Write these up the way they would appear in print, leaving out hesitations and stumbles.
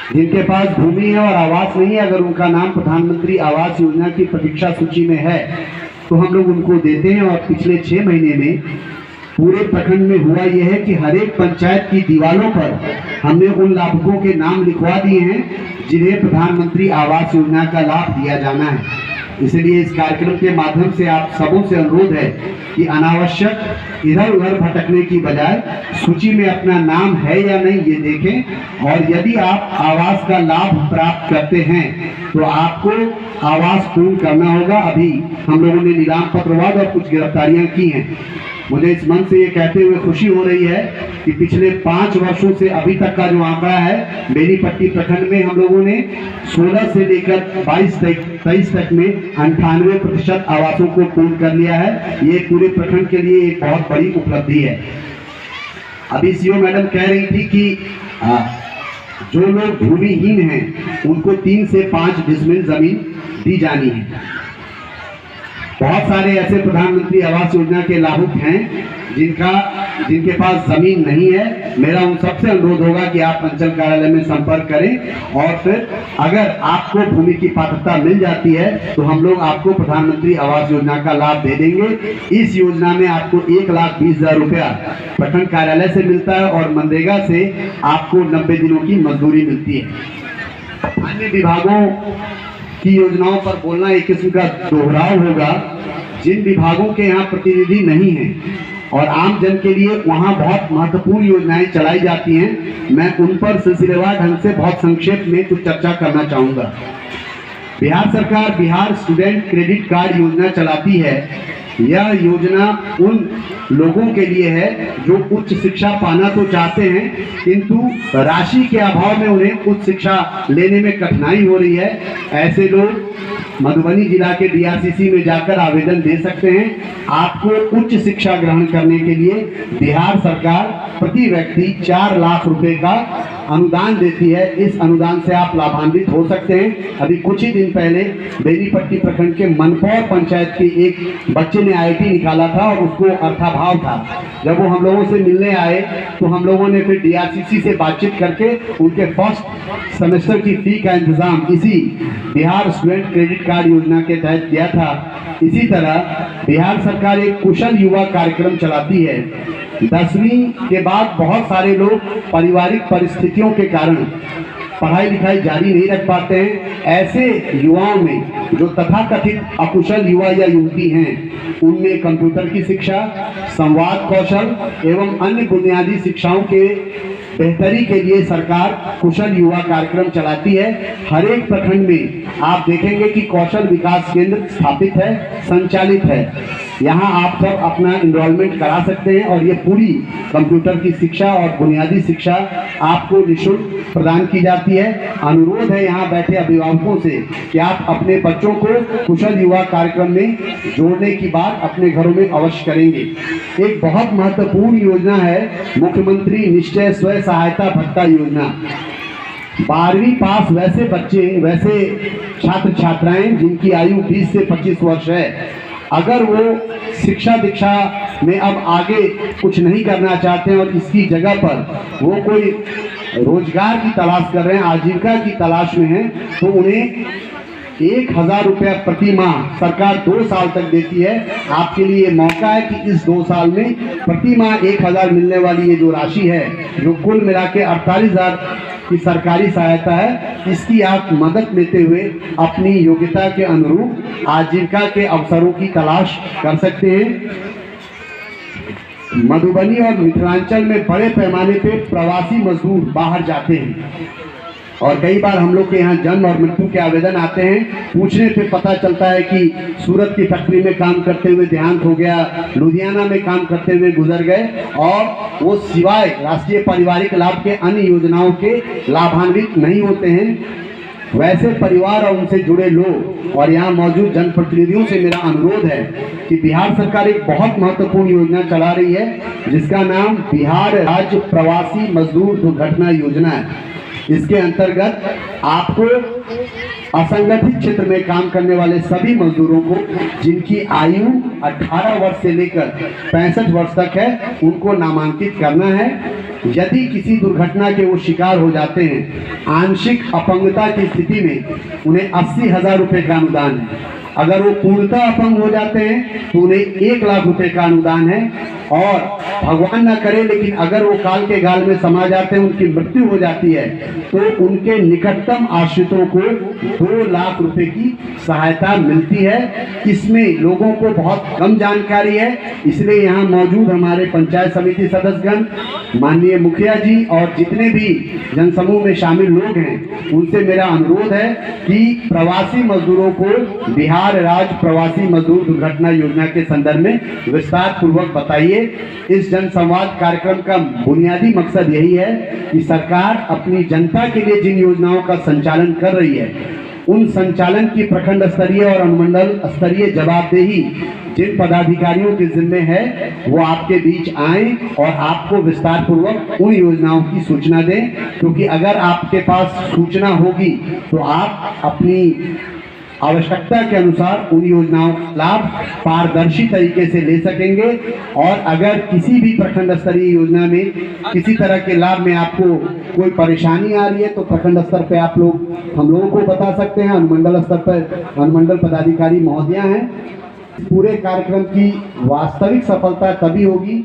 जिनके पास भूमि है और आवास नहीं है, अगर उनका नाम प्रधानमंत्री आवास योजना की प्रतीक्षा सूची में है तो हम लोग उनको देते हैं। और पिछले 6 महीने में पूरे प्रखंड में हुआ यह है कि हर एक पंचायत की दीवारों पर हमने उन लाभुकों के नाम लिखवा दिए हैं जिन्हें प्रधानमंत्री आवास योजना का लाभ दिया जाना है। इसलिए इस कार्यक्रम के माध्यम से आप सबों से अनुरोध है कि अनावश्यक इधर उधर भटकने की बजाय सूची में अपना नाम है या नहीं ये देखें, और यदि आप आवास का लाभ प्राप्त करते हैं तो आपको आवास पूर्ण करना होगा। अभी हम लोगों ने नीलाम पत्रवाद और कुछ गिरफ्तारियां की हैं। मुझे इस मन से ये कहते हुए खुशी हो रही है कि पिछले 5 वर्षों से अभी तक का जो आंकड़ा है, बेनीपट्टी प्रखंड में हम लोगों ने 16 से लेकर 22-23 तक में 98% आवासों को पूर्ण कर लिया है। ये पूरे प्रखंड के लिए एक बहुत बड़ी उपलब्धि है। अभी सीओ मैडम कह रही थी कि जो लोग भूमिहीन हैं उनको 3 से 5 डिसमिल जमीन दी जानी है। बहुत सारे ऐसे प्रधानमंत्री आवास योजना के लाभुक हैं जिनके पास जमीन नहीं है। मेरा उन सबसे अनुरोध होगा कि आप अंचल कार्यालय में संपर्क करें, और फिर अगर आपको भूमि की पात्रता मिल जाती है तो हम लोग आपको प्रधानमंत्री आवास योजना का लाभ दे देंगे। इस योजना में आपको 1,20,000 रुपया प्रखंड कार्यालय से मिलता है और मनरेगा से आपको 90 दिनों की मजदूरी मिलती है। अन्य विभागों की योजनाओं पर बोलना एक किस्म का दोहराव होगा। जिन विभागों के यहाँ प्रतिनिधि नहीं हैं और आम जन के लिए वहाँ बहुत महत्वपूर्ण योजनाएं चलाई जाती हैं, मैं उन पर सिलसिलेवार ढंग से बहुत संक्षेप में कुछ चर्चा करना चाहूँगा। बिहार सरकार बिहार स्टूडेंट क्रेडिट कार्ड योजना चलाती है। यह योजना उन लोगों के लिए है जो उच्च शिक्षा पाना तो चाहते हैं किंतु राशि के अभाव में उन्हें उच्च शिक्षा लेने में कठिनाई हो रही है। ऐसे लोग मधुबनी जिला के DRCC में जाकर आवेदन दे सकते हैं। आपको उच्च शिक्षा ग्रहण करने के लिए बिहार सरकार प्रति व्यक्ति 4 लाख रुपए का अनुदान देती है। इस अनुदान से आप लाभान्वित हो सकते हैं। अभी कुछ ही दिन पहले बेनीपट्टी प्रखंड के मनपौर पंचायत के एक बच्चे ने IIT निकाला था और उसको अर्थाभाव था। जब वो हम लोगों से मिलने आए तो हम लोगों ने फिर DRCC से बातचीत करके उनके फर्स्ट सेमेस्टर की फी का इंतजाम इसी बिहार स्टूडेंट क्रेडिट कार्ड योजना के तहत किया था। इसी तरह बिहार सरकार एक कुशल युवा कार्यक्रम चलाती है। 10वीं के बाद बहुत सारे लोग पारिवारिक परिस्थितियों के कारण पढ़ाई लिखाई जारी नहीं रख पाते हैं। ऐसे युवाओं में जो तथाकथित अकुशल युवा या युवती हैं, उनमें कंप्यूटर की शिक्षा, संवाद कौशल एवं अन्य बुनियादी शिक्षाओं के बेहतरी के लिए सरकार कुशल युवा कार्यक्रम चलाती है। हर एक प्रखंड में आप देखेंगे कि कौशल विकास केंद्र स्थापित है, संचालित है। यहाँ आप सब अपना इनरोलमेंट करा सकते हैं और ये पूरी कंप्यूटर की शिक्षा और बुनियादी शिक्षा आपको निःशुल्क प्रदान की जाती है। अनुरोध है यहाँ बैठे अभिभावकों से कि आप अपने बच्चों को कुशल युवा कार्यक्रम में जोड़ने की बात अपने घरों में अवश्य करेंगे। एक बहुत महत्वपूर्ण योजना है मुख्यमंत्री निश्चय स्वयं सहायता भत्ता योजना। 12वीं पास वैसे छात्र छात्राएं जिनकी आयु 20 से 25 वर्ष है, अगर वो शिक्षा दीक्षा में अब आगे कुछ नहीं करना चाहते हैं और इसकी जगह पर वो कोई रोजगार की तलाश कर रहे हैं, आजीविका की तलाश में हैं, तो उन्हें 1,000 रुपया प्रति माह सरकार 2 साल तक देती है। आपके लिए मौका है कि इस 2 साल में प्रति माह 1,000 मिलने वाली ये जो राशि है, जो कुल मिला के 48,000 की सरकारी सहायता है, इसकी आप मदद लेते हुए अपनी योग्यता के अनुरूप आजीविका के अवसरों की तलाश कर सकते हैं। मधुबनी और मिथिलांचल में बड़े पैमाने पे प्रवासी मजदूर बाहर जाते हैं और कई बार हम लोग के यहाँ जन्म और मृत्यु के आवेदन आते हैं। पूछने पे पता चलता है कि सूरत की फैक्ट्री में काम करते हुए देहांत हो गया, लुधियाना में काम करते हुए गुजर गए और वो सिवाय राष्ट्रीय पारिवारिक लाभ के अन्य योजनाओं के लाभान्वित नहीं होते हैं। वैसे परिवार और उनसे जुड़े लोग और यहाँ मौजूद जनप्रतिनिधियों से मेरा अनुरोध है कि बिहार सरकार एक बहुत महत्वपूर्ण योजना चला रही है जिसका नाम बिहार राज्य प्रवासी मजदूर दुर्घटना योजना है। इसके अंतर्गत आपको असंगठित क्षेत्र में काम करने वाले सभी मजदूरों को जिनकी आयु 18 वर्ष से लेकर 65 वर्ष तक है, उनको नामांकित करना है। यदि किसी दुर्घटना के वो शिकार हो जाते हैं, आंशिक अपंगता की स्थिति में उन्हें 80,000 रुपए का अनुदान है। अगर वो पूर्णतः अपंग हो जाते हैं तो उन्हें 1 लाख रुपए का अनुदान है। और भगवान ना करे लेकिन अगर वो काल के गाल में समा जाते हैं, उनकी मृत्यु हो जाती है, तो उनके निकटतम आश्रितों को 2 लाख रुपए की सहायता मिलती है। इसमें लोगों को बहुत कम जानकारी है, इसलिए यहाँ मौजूद हमारे पंचायत समिति सदस्यगण, माननीय मुखिया जी और जितने भी जनसमूह में शामिल लोग हैं, उनसे मेरा अनुरोध है कि प्रवासी मजदूरों को बिहार राज्य प्रवासी मजदूर दुर्घटना योजना के संदर्भ में विस्तार पूर्वक बताइए। इस जनसंवाद कार्यक्रम का बुनियादी मकसद यही है कि सरकार अपनी जनता के लिए जिन योजनाओं का संचालन कर रही है, उन संचालन की प्रखंड स्तरीय और अनुमंडल स्तरीय जवाबदेही जिन पदाधिकारियों के जिम्मे है, वो आपके बीच आए और आपको विस्तार पूर्वक उन योजनाओं की सूचना दें। क्योंकि अगर आपके पास सूचना होगी तो आप अपनी आवश्यकता के अनुसार उन योजनाओं का लाभ पारदर्शी तरीके से ले सकेंगे। और अगर किसी भी प्रखंड स्तरीय योजना में किसी तरह के लाभ में आपको कोई परेशानी आ रही है तो प्रखंड स्तर पे आप लोग हम लोगों को बता सकते हैं। अनुमंडल स्तर पर अनुमंडल पदाधिकारी महोदया हैं। पूरे कार्यक्रम की वास्तविक सफलता तभी होगी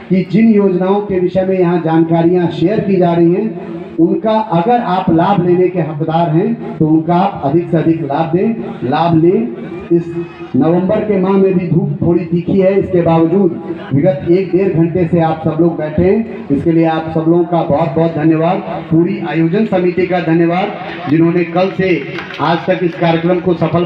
कि जिन योजनाओं के विषय में यहाँ जानकारियाँ शेयर की जा रही हैं, उनका अगर आप लाभ लेने के हकदार हैं तो उनका आप अधिक से अधिक लाभ लें। इस नवंबर के माह में भी धूप थोड़ी तीखी है, इसके बावजूद विगत 1-1.5 घंटे से आप सब लोग बैठे हैं, इसके लिए आप सब लोगों का बहुत बहुत धन्यवाद। पूरी आयोजन समिति का धन्यवाद जिन्होंने कल से आज तक इस कार्यक्रम को सफल